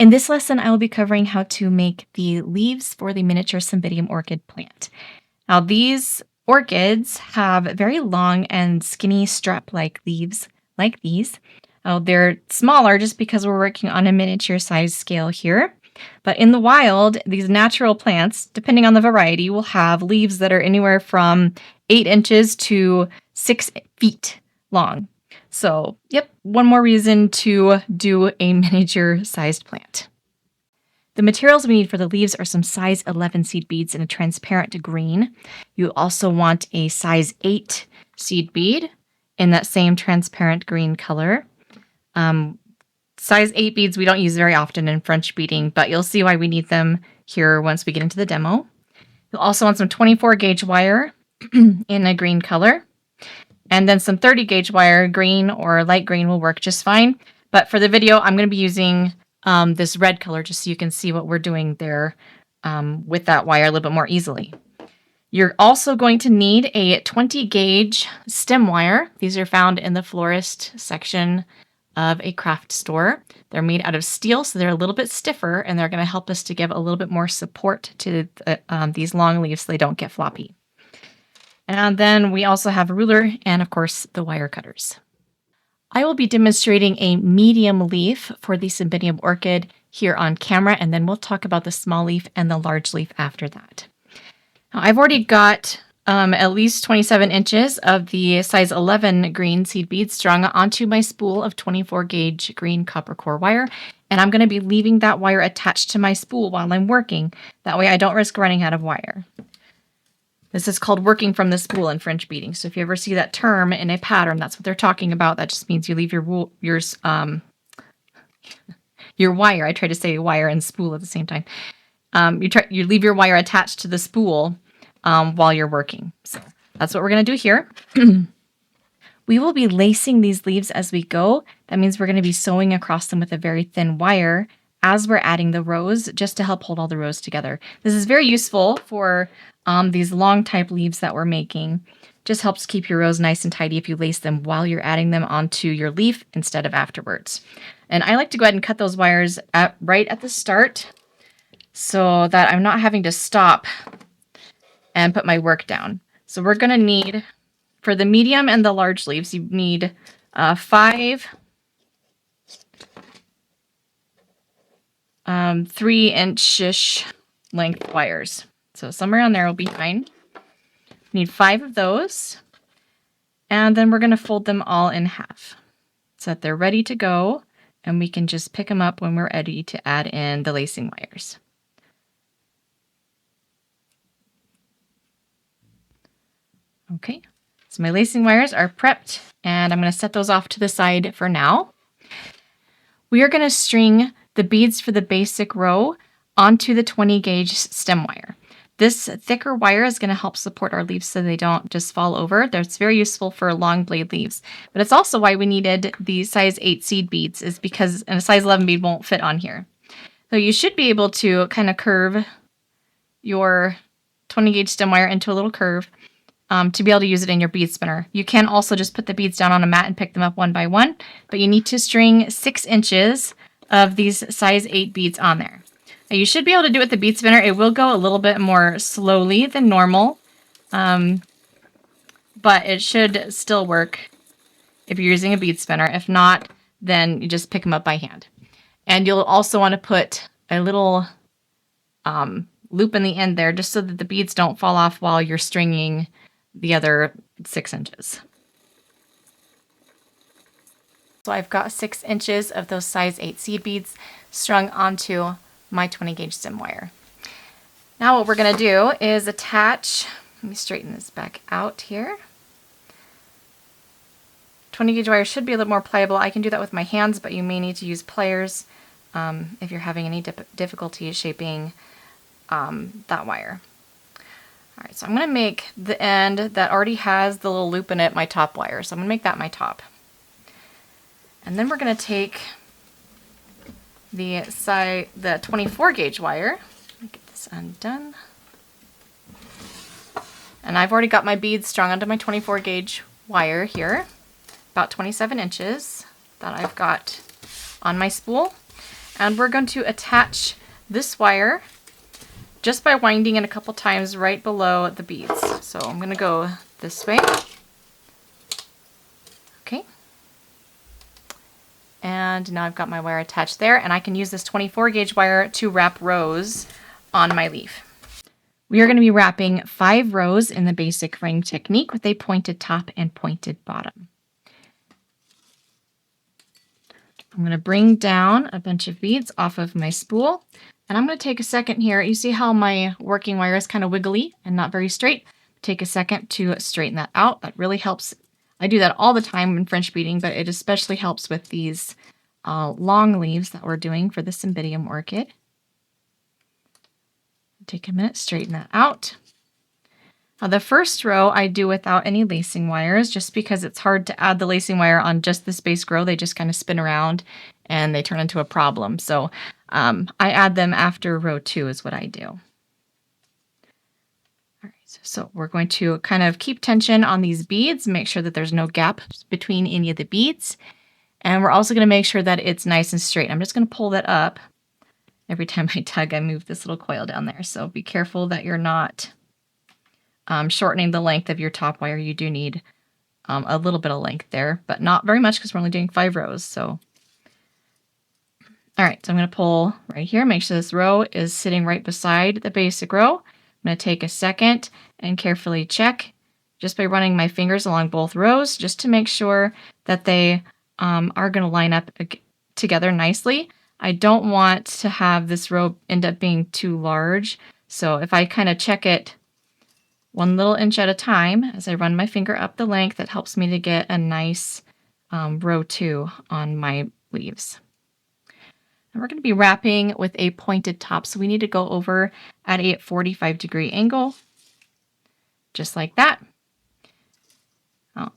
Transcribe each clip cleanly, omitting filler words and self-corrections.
In this lesson, I will be covering how to make the leaves for the miniature Cymbidium orchid plant. Now, these orchids have very long and skinny strap-like leaves like these. They're smaller just because we're working on a miniature size scale here. But in the wild, these natural plants, depending on the variety, will have leaves that are anywhere from 8 inches to 6 feet long. So, yep, one more reason to do a miniature-sized plant. The materials we need for the leaves are some size 11 seed beads in a transparent green. You also want a size 8 seed bead in that same transparent green color. Size 8 beads we don't use very often in French beading, but you'll see why we need them here once we get into the demo. You'll also want some 24 gauge wire in a green color. And then some 30 gauge wire, green or light green will work just fine. But for the video, I'm going to be using this red color just so you can see what we're doing there with that wire a little bit more easily. You're also going to need a 20 gauge stem wire. These are found in the florist section of a craft store. They're made out of steel, so they're a little bit stiffer, and they're going to help us to give a little bit more support to these long leaves so they don't get floppy. And then we also have a ruler and, of course, the wire cutters. I will be demonstrating a medium leaf for the Cymbidium orchid here on camera, and then we'll talk about the small leaf and the large leaf after that. Now, I've already got at least 27 inches of the size 11 green seed beads strung onto my spool of 24 gauge green copper core wire, and I'm going to be leaving that wire attached to my spool while I'm working. That way I don't risk running out of wire. This is called working from the spool in French beading. So if you ever see that term in a pattern, that's what they're talking about. That just means you leave your wire. I try to say wire and spool at the same time. You leave your wire attached to the spool while you're working. So that's what we're going to do here. We will be lacing these leaves as we go. That means we're going to be sewing across them with a very thin wire as we're adding the rows, just to help hold all the rows together. This is very useful for these long type leaves that we're making. Just helps keep your rows nice and tidy if you lace them while you're adding them onto your leaf instead of afterwards. And I like to go ahead and cut those wires right at the start so that I'm not having to stop and put my work down. So we're going to need, for the medium and the large leaves, you need 5 3-inch-ish length wires. So somewhere on there will be fine. Need 5 of those. And then we're going to fold them all in half so that they're ready to go, and we can just pick them up when we're ready to add in the lacing wires. Okay, so my lacing wires are prepped, and I'm going to set those off to the side for now. We are going to string the beads for the basic row onto the 20 gauge stem wire. This thicker wire is going to help support our leaves so they don't just fall over. That's very useful for long blade leaves. But it's also why we needed the size 8 seed beads, is because a size 11 bead won't fit on here. So you should be able to kind of curve your 20 gauge stem wire into a little curve to be able to use it in your bead spinner. You can also just put the beads down on a mat and pick them up one by one, but you need to string 6 inches of these size 8 beads on there. Now, you should be able to do it with the bead spinner. It will go a little bit more slowly than normal, but it should still work if you're using a bead spinner. If not, then you just pick them up by hand. And you'll also want to put a little loop in the end there just so that the beads don't fall off while you're stringing the other 6 inches. So I've got 6 inches of those size 8 seed beads strung onto my 20 gauge stem wire. Now what we're going to do is attach, let me straighten this back out here. 20 gauge wire should be a little more pliable. I can do that with my hands, but you may need to use pliers if you're having any difficulty shaping that wire. All right, so I'm going to make the end that already has the little loop in it my top wire. So I'm going to make that my top. And then we're going to take the 24 gauge wire. Let me get this undone. And I've already got my beads strung onto my 24 gauge wire here, about 27 inches that I've got on my spool. And we're going to attach this wire just by winding it a couple times right below the beads. So I'm going to go this way. Okay. And now I've got my wire attached there, and I can use this 24 gauge wire to wrap rows on my leaf. We are going to be wrapping 5 rows in the basic ring technique with a pointed top and pointed bottom. I'm going to bring down a bunch of beads off of my spool, and I'm going to take a second here. You see how my working wire is kind of wiggly and not very straight? Take a second to straighten that out. That really helps. I do that all the time in French beading, but it especially helps with these long leaves that we're doing for the Cymbidium orchid. Take a minute, straighten that out. Now the first row I do without any lacing wires, just because it's hard to add the lacing wire on just this basic row. They just kind of spin around and they turn into a problem. So I add them after row 2 is what I do. All right, so we're going to kind of keep tension on these beads, make sure that there's no gap between any of the beads. And we're also going to make sure that it's nice and straight. I'm just going to pull that up. Every time I tug, I move this little coil down there. So be careful that you're not shortening the length of your top wire. You do need a little bit of length there, but not very much because we're only doing 5 rows. So, all right, so I'm going to pull right here, make sure this row is sitting right beside the basic row. I'm going to take a second and carefully check just by running my fingers along both rows just to make sure that they are going to line up together nicely. I don't want to have this row end up being too large. So if I kind of check it 1 little inch at a time as I run my finger up the length, that helps me to get a nice row 2 on my leaves. And we're going to be wrapping with a pointed top, so we need to go over at a 45-degree angle, just like that.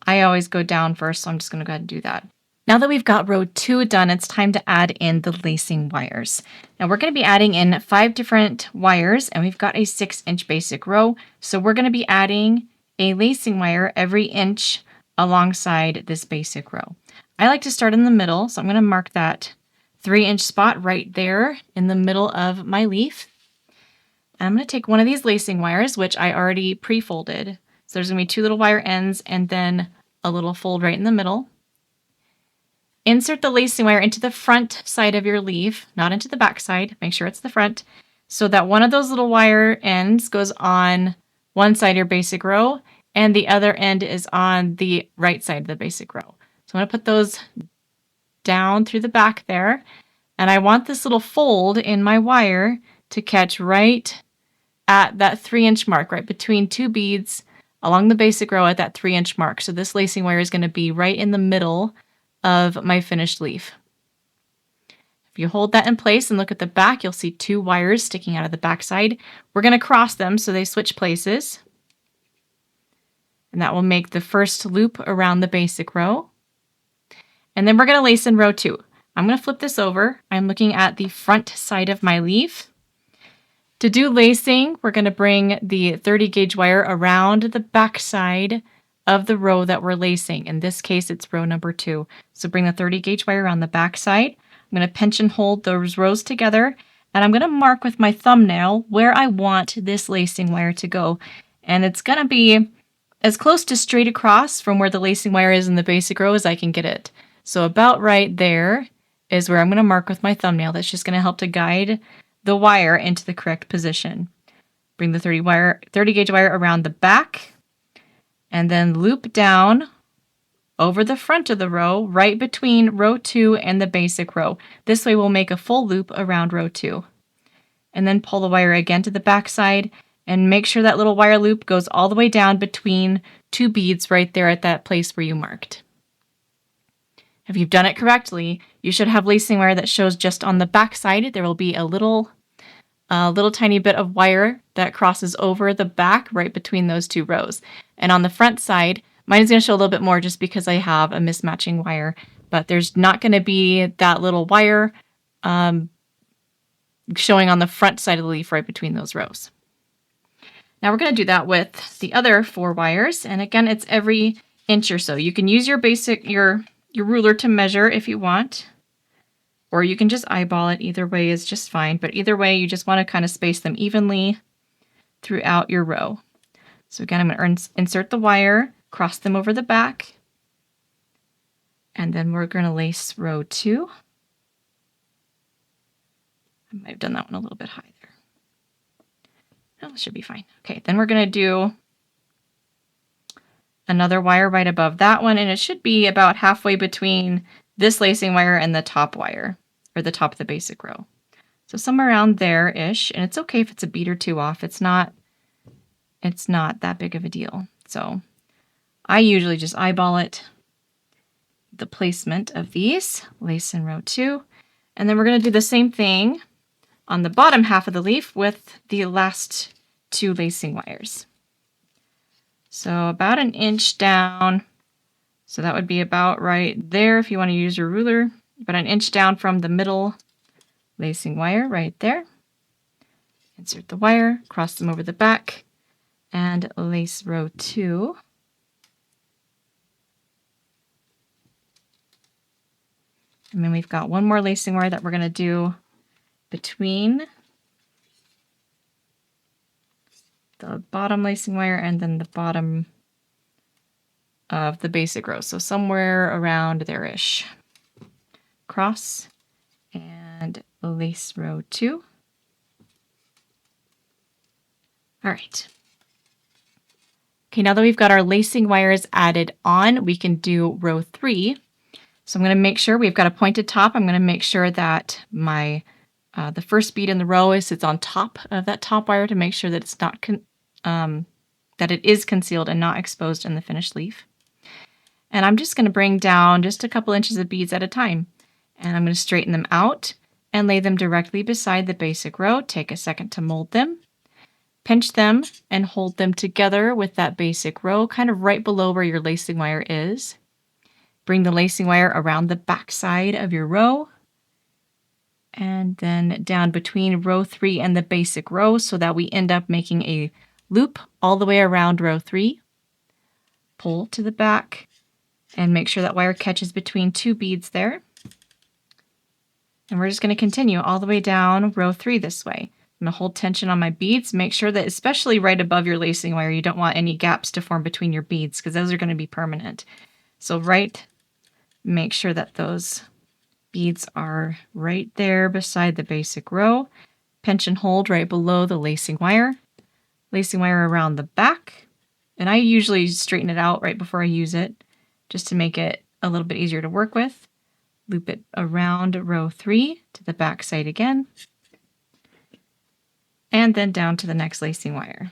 I always go down first, so I'm just going to go ahead and do that. Now that we've got row 2 done, it's time to add in the lacing wires. Now we're going to be adding in 5 different wires, and we've got a 6-inch basic row. So we're going to be adding a lacing wire every inch alongside this basic row. I like to start in the middle, so I'm going to mark that 3-inch spot right there in the middle of my leaf. And I'm going to take one of these lacing wires, which I already pre-folded. So there's going to be 2 little wire ends and then a little fold right in the middle. Insert the lacing wire into the front side of your leaf, not into the back side. Make sure it's the front, so that one of those little wire ends goes on one side of your basic row, and the other end is on the right side of the basic row. So I'm going to put those down through the back there, and I want this little fold in my wire to catch right at that 3-inch mark, right between 2 beads along the basic row at that 3-inch mark. So this lacing wire is going to be right in the middle of my finished leaf. If you hold that in place and look at the back, you'll see 2 wires sticking out of the back side. We're going to cross them so they switch places. And that will make the first loop around the basic row. And then we're going to lace in row 2. I'm going to flip this over. I'm looking at the front side of my leaf. To do lacing, we're going to bring the 30 gauge wire around the back side of the row that we're lacing. In this case, it's row number 2. So bring the 30 gauge wire around the back side. I'm going to pinch and hold those rows together, and I'm going to mark with my thumbnail where I want this lacing wire to go. And it's going to be as close to straight across from where the lacing wire is in the basic row as I can get it. So about right there is where I'm going to mark with my thumbnail. That's just going to help to guide the wire into the correct position. Bring the 30 gauge wire around the back, and then loop down over the front of the row, right between row 2 and the basic row. This way we'll make a full loop around row 2. And then pull the wire again to the back side, and make sure that little wire loop goes all the way down between 2 beads right there at that place where you marked. If you've done it correctly, you should have lacing wire that shows just on the back side. There will be a little tiny bit of wire that crosses over the back right between those 2 rows. And on the front side, mine is going to show a little bit more just because I have a mismatching wire, but there's not going to be that little wire showing on the front side of the leaf right between those rows. Now we're going to do that with the other 4 wires, and again, it's every inch or so. You can use your ruler to measure if you want. or you can just eyeball it. Either way is just fine, but either way, you just want to kind of space them evenly throughout your row. So again, I'm going to insert the wire, cross them over the back, and then we're going to lace row 2. I might have done that one a little bit high there. Oh, it should be fine. Okay, then we're going to do another wire right above that one, and it should be about halfway between this lacing wire and the top wire, or the top of the basic row. So somewhere around there-ish, and it's okay if it's a bead or 2 off. It's not that big of a deal. So I usually just eyeball it, the placement of these, lace in row 2, and then we're going to do the same thing on the bottom half of the leaf with the last 2 lacing wires. So about 1 inch down, so that would be about right there if you want to use your ruler, about 1 inch down from the middle lacing wire right there. Insert the wire, cross them over the back, and lace row 2. And then we've got one more lacing wire that we're going to do between the bottom lacing wire and then the bottom of the basic row. So somewhere around there-ish. Cross and lace row 2. All right. Okay, now that we've got our lacing wires added on, we can do row 3. So I'm going to make sure we've got a pointed top. I'm going to make sure that my the first bead in the row sits on top of that top wire to make sure that it's not that it is concealed and not exposed in the finished leaf. And I'm just going to bring down just a couple inches of beads at a time. And I'm going to straighten them out and lay them directly beside the basic row. Take a second to mold them. Pinch them and hold them together with that basic row, kind of right below where your lacing wire is. Bring the lacing wire around the back side of your row. And then down between row 3 and the basic row so that we end up making a loop all the way around row 3. Pull to the back and make sure that wire catches between 2 beads there. And we're just going to continue all the way down row 3 this way. I'm going to hold tension on my beads. Make sure that, especially right above your lacing wire, you don't want any gaps to form between your beads because those are going to be permanent. So make sure that those beads are right there beside the basic row. Pinch and hold right below the lacing wire around the back. And I usually straighten it out right before I use it just to make it a little bit easier to work with. Loop it around row 3 to the back side again. And then down to the next lacing wire.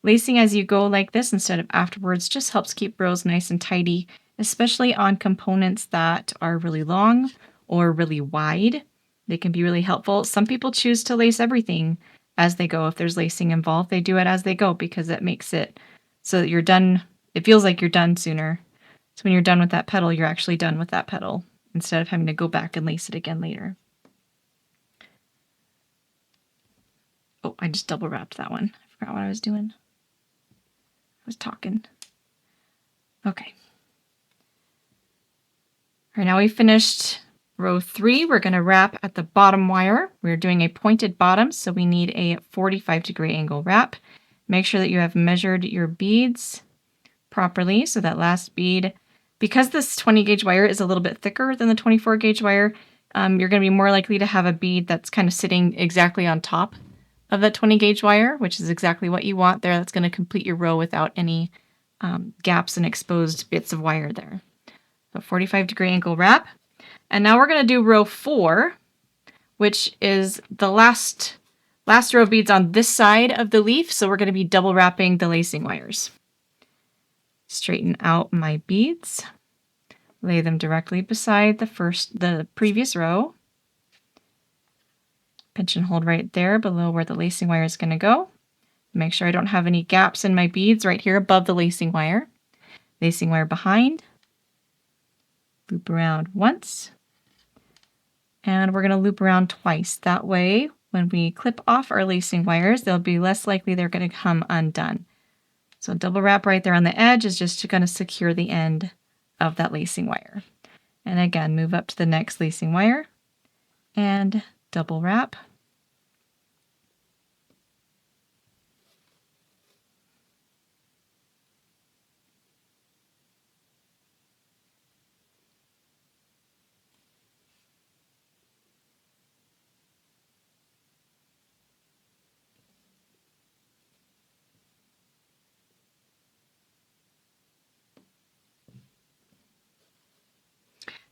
Lacing as you go like this instead of afterwards just helps keep rows nice and tidy, especially on components that are really long or really wide. They can be really helpful. Some people choose to lace everything as they go. If there's lacing involved, they do it as they go because it makes it so that you're done. It feels like you're done sooner. So when you're done with that petal, you're actually done with that petal instead of having to go back and lace it again later. Oh, I just double wrapped that one. I forgot what I was doing. I was talking. Okay. All right, now we finished row 3. We're going to wrap at the bottom wire. We're doing a pointed bottom, so we need a 45-degree angle wrap. Make sure that you have measured your beads properly. So that last bead, because this 20 gauge wire is a little bit thicker than the 24 gauge wire, you're going to be more likely to have a bead that's kind of sitting exactly on top of that 20 gauge wire, which is exactly what you want there. That's going to complete your row without any gaps and exposed bits of wire there. So 45-degree angle wrap. And now we're going to do row 4, which is the last row of beads on this side of the leaf. So we're going to be double wrapping the lacing wires. Straighten out my beads. Lay them directly beside the previous row. Pinch and hold right there below where the lacing wire is going to go. Make sure I don't have any gaps in my beads right here above the lacing wire. Lacing wire behind. Loop around once. And we're going to loop around twice. That way when we clip off our lacing wires, they'll be less likely they're going to come undone. So double wrap right there on the edge is just going to secure the end of that lacing wire. And again, move up to the next lacing wire and double wrap.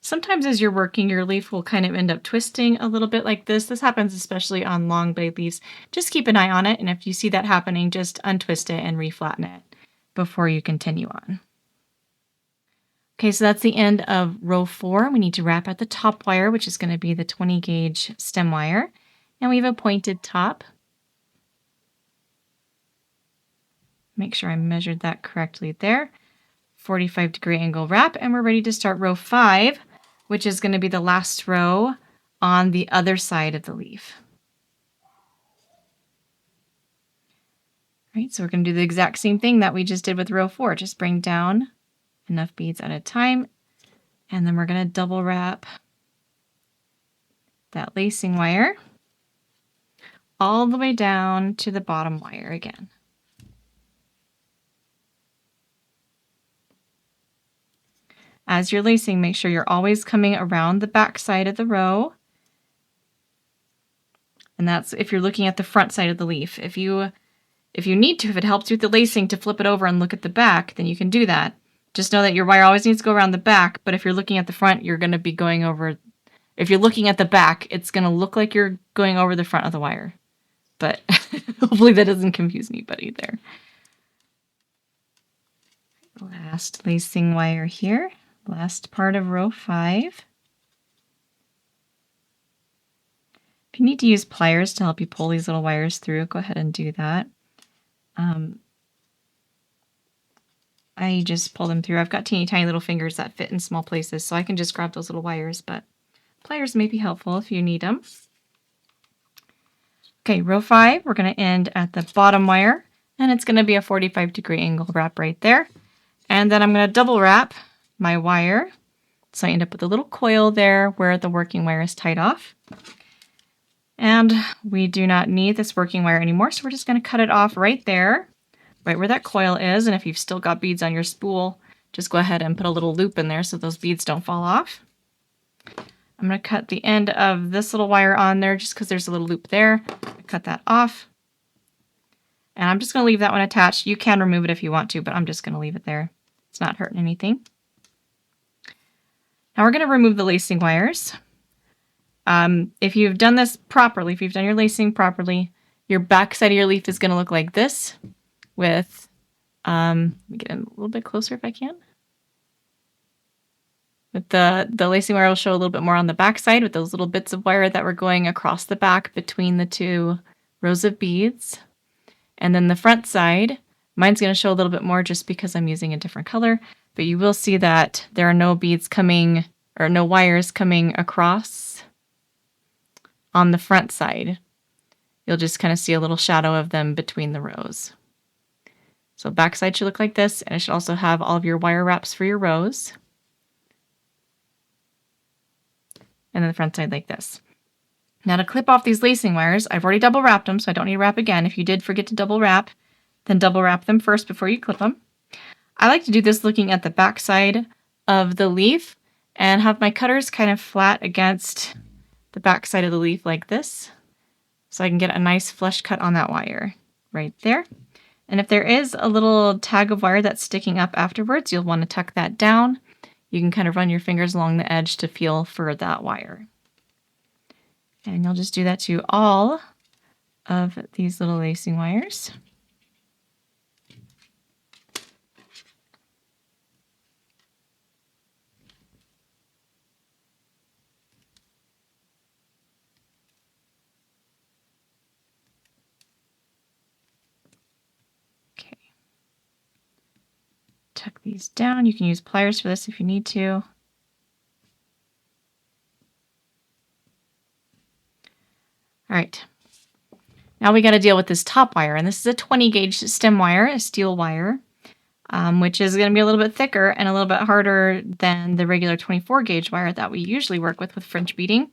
Sometimes as you're working, your leaf will kind of end up twisting a little bit like this. This happens especially on long blade leaves. Just keep an eye on it, and if you see that happening, just untwist it and reflatten it before you continue on. Okay, so that's the end of row 4. We need to wrap at the top wire, which is going to be the 20 gauge stem wire, and we have a pointed top. Make sure I measured that correctly there. 45-degree angle wrap, and we're ready to start row 5, which is going to be the last row on the other side of the leaf. All right, so we're going to do the exact same thing that we just did with row 4. Just bring down enough beads at a time, and then we're going to double wrap that lacing wire all the way down to the bottom wire again. As you're lacing, make sure you're always coming around the back side of the row. And that's if you're looking at the front side of the leaf. If you need to, if it helps you with the lacing to flip it over and look at the back, then you can do that. Just know that your wire always needs to go around the back, but if you're looking at the front, you're going to be going over. If you're looking at the back, it's going to look like you're going over the front of the wire. But hopefully that doesn't confuse anybody there. Last lacing wire here. Last part of row 5. If you need to use pliers to help you pull these little wires through, go ahead and do that. I just pull them through. I've got teeny tiny little fingers that fit in small places, so I can just grab those little wires, but pliers may be helpful if you need them. Okay, row 5, we're going to end at the bottom wire, and it's going to be a 45-degree angle wrap right there. And then I'm going to double wrap my wire, so I end up with a little coil there where the working wire is tied off. And we do not need this working wire anymore, so we're just going to cut it off right there, right where that coil is. And if you've still got beads on your spool, just go ahead and put a little loop in there so those beads don't fall off. I'm going to cut the end of this little wire on there just because there's a little loop there. Cut that off. And I'm just going to leave that one attached. You can remove it if you want to, but I'm just going to leave it there. It's not hurting anything. Now we're going to remove the lacing wires. If you've done this properly, if you've done your lacing properly, your back side of your leaf is going to look like this with, let me get in a little bit closer if I can. With the lacing wire will show a little bit more on the back side with those little bits of wire that were going across the back between the 2 rows of beads. And then the front side, mine's going to show a little bit more just because I'm using a different color, but you will see that there are no beads coming, or no wires coming across on the front side. You'll just kind of see a little shadow of them between the rows. So back side should look like this, and it should also have all of your wire wraps for your rows. And then the front side like this. Now to clip off these lacing wires, I've already double wrapped them, so I don't need to wrap again. If you did forget to double wrap, then double wrap them first before you clip them. I like to do this looking at the back side of the leaf and have my cutters kind of flat against the back side of the leaf like this, so I can get a nice flush cut on that wire right there. And if there is a little tag of wire that's sticking up afterwards, you'll want to tuck that down. You can kind of run your fingers along the edge to feel for that wire. And you'll just do that to all of these little lacing wires. Okay. Tuck these down. You can use pliers for this if you need to. All right, Now we got to deal with this top wire, and this is a 20 gauge stem wire, a steel wire, which is going to be a little bit thicker and a little bit harder than the regular 24 gauge wire that we usually work with French beading.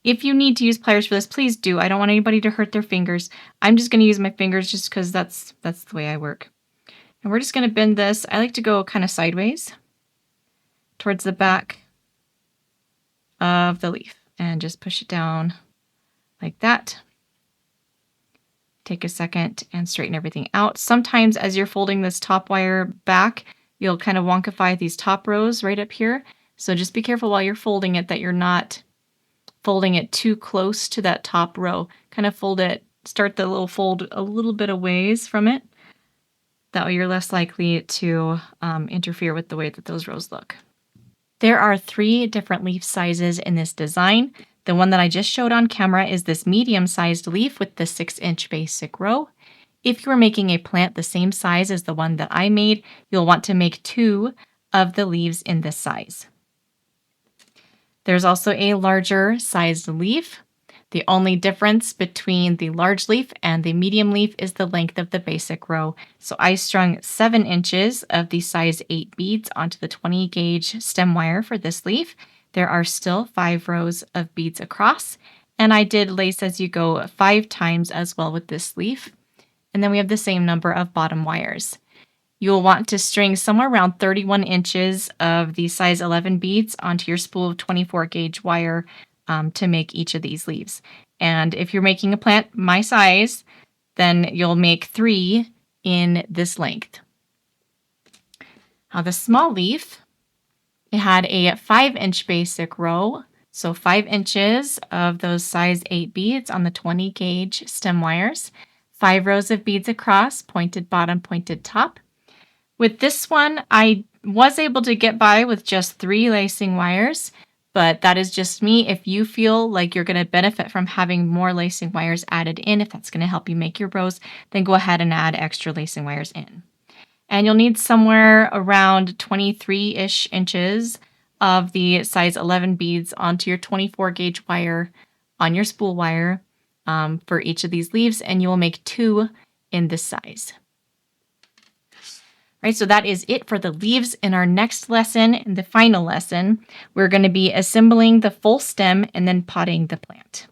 If you need to use pliers for this, please do. I don't want anybody to hurt their fingers. I'm just going to use my fingers just because that's the way I work. And we're just going to bend this. I like to go kind of sideways towards the back of the leaf and just push it down like that. Take a second and straighten everything out. Sometimes as you're folding this top wire back, you'll kind of wonkify these top rows right up here. So just be careful while you're folding it that you're not folding it too close to that top row. Kind of fold it, start the little fold a little bit away from it. That way you're less likely to interfere with the way that those rows look. There are 3 different leaf sizes in this design. The one that I just showed on camera is this medium-sized leaf with the 6-inch basic row. If you are making a plant the same size as the one that I made, you'll want to make 2 of the leaves in this size. There's also a larger sized leaf. The only difference between the large leaf and the medium leaf is the length of the basic row. So I strung 7 inches of the size 8 beads onto the 20 gauge stem wire for this leaf. There are still 5 rows of beads across, and I did lace as you go 5 times as well with this leaf. And then we have the same number of bottom wires. You'll want to string somewhere around 31 inches of the size 11 beads onto your spool of 24 gauge wire to make each of these leaves. And if you're making a plant my size, then you'll make 3 in this length. Now the small leaf, it had a 5-inch basic row, so 5 inches of those size 8 beads on the 20 gauge stem wires, 5 rows of beads across, pointed bottom, pointed top. With this one, I was able to get by with just 3 lacing wires, but that is just me. If you feel like you're going to benefit from having more lacing wires added in, if that's going to help you make your rows, then go ahead and add extra lacing wires in. And you'll need somewhere around 23-ish inches of the size 11 beads onto your 24 gauge wire on your spool wire for each of these leaves, and you will make 2 in this size. Right, so that is it for the leaves. In our next lesson, in the final lesson, we're going to be assembling the full stem and then potting the plant.